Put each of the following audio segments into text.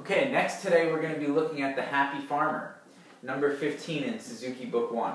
Okay, next today we're going to be looking at the Happy Farmer, number 15 in Suzuki Book 1.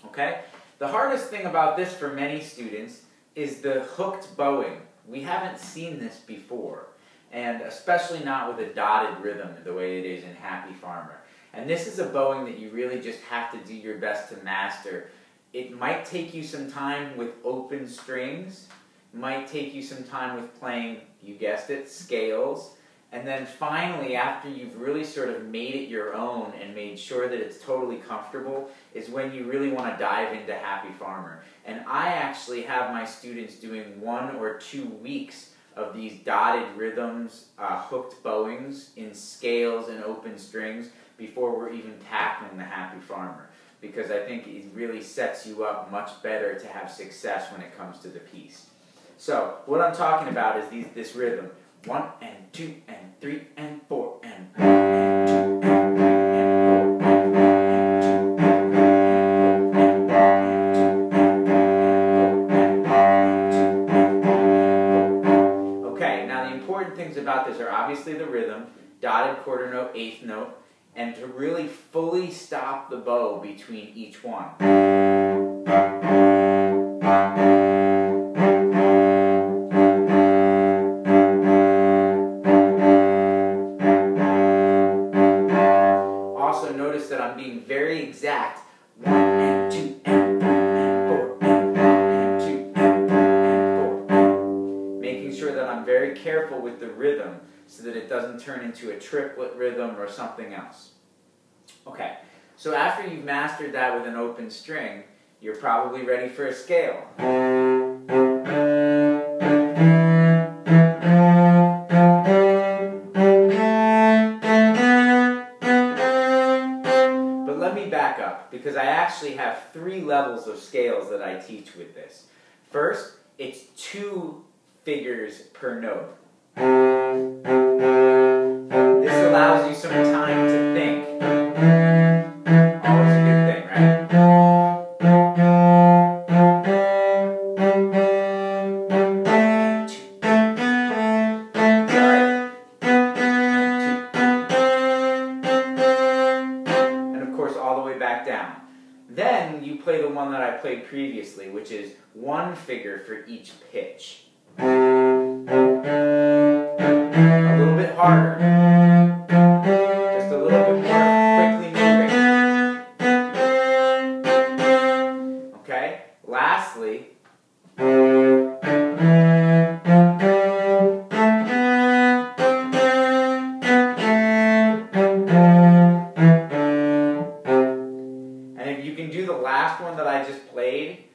Okay, the hardest thing about this for many students is the hooked bowing. We haven't seen this before, and especially not with a dotted rhythm the way it is in Happy Farmer. And this is a bowing that you really just have to do your best to master. It might take you some time with open strings, might take you some time with playing, you guessed it, scales. And then finally, after you've really sort of made it your own and made sure that it's totally comfortable, is when you really want to dive into Happy Farmer. And I actually have my students doing 1 or 2 weeks of these dotted rhythms, hooked bowings in scales and open strings before we're even tackling the Happy Farmer. Because I think it really sets you up much better to have success when it comes to the piece. So, what I'm talking about is this rhythm. 1 and 2 and 3 and 4 and 1 and 2 and 3 and 4 and 1 and 2 and 3 and 4 and 1 and 2 and 3 and 4 and 1 and 2 and 3 and 4. Okay, now the important things about this are obviously the rhythm, dotted quarter note, eighth note, and to really fully stop the bow between each one. Notice that I'm being very exact. 1 and 2 and 3 and 4 and 1 and 2 and 3 and 4. Making sure that I'm very careful with the rhythm so that it doesn't turn into a triplet rhythm or something else. Okay, so after you've mastered that with an open string, you're probably ready for a scale. Let me back up, because I actually have 3 levels of scales that I teach with this. First, it's 2 figures per note. This allows you some time to think. Always a good thing, right? All the way back down. Then you play the one that I played previously, which is 1 figure for each pitch. A little bit harder. Just a little bit more quickly moving. Okay? Lastly, you can do the last one that I just played,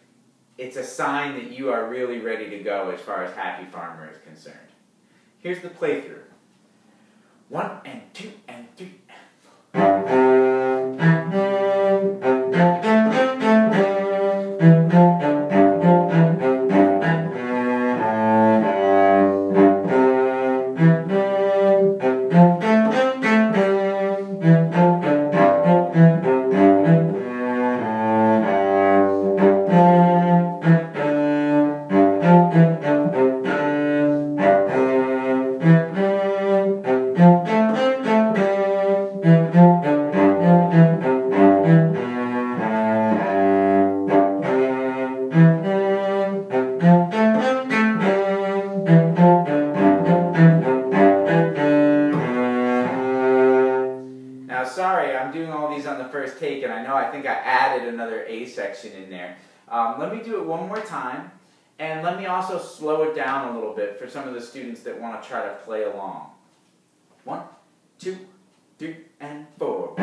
it's a sign that you are really ready to go as far as Happy Farmer is concerned. Here's the playthrough. 1 and 2 and 3 and Now, sorry, I'm doing all these on the first take, and I think I added another A section in there. Let me do it one more time, and let me also slow it down a little bit for some of the students that want to try to play along. 1, 2, 3, and 4.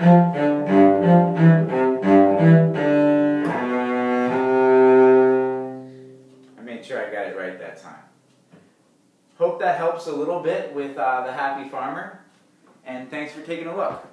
I made sure I got it right that time. Hope that helps a little bit with the Happy Farmer, and thanks for taking a look.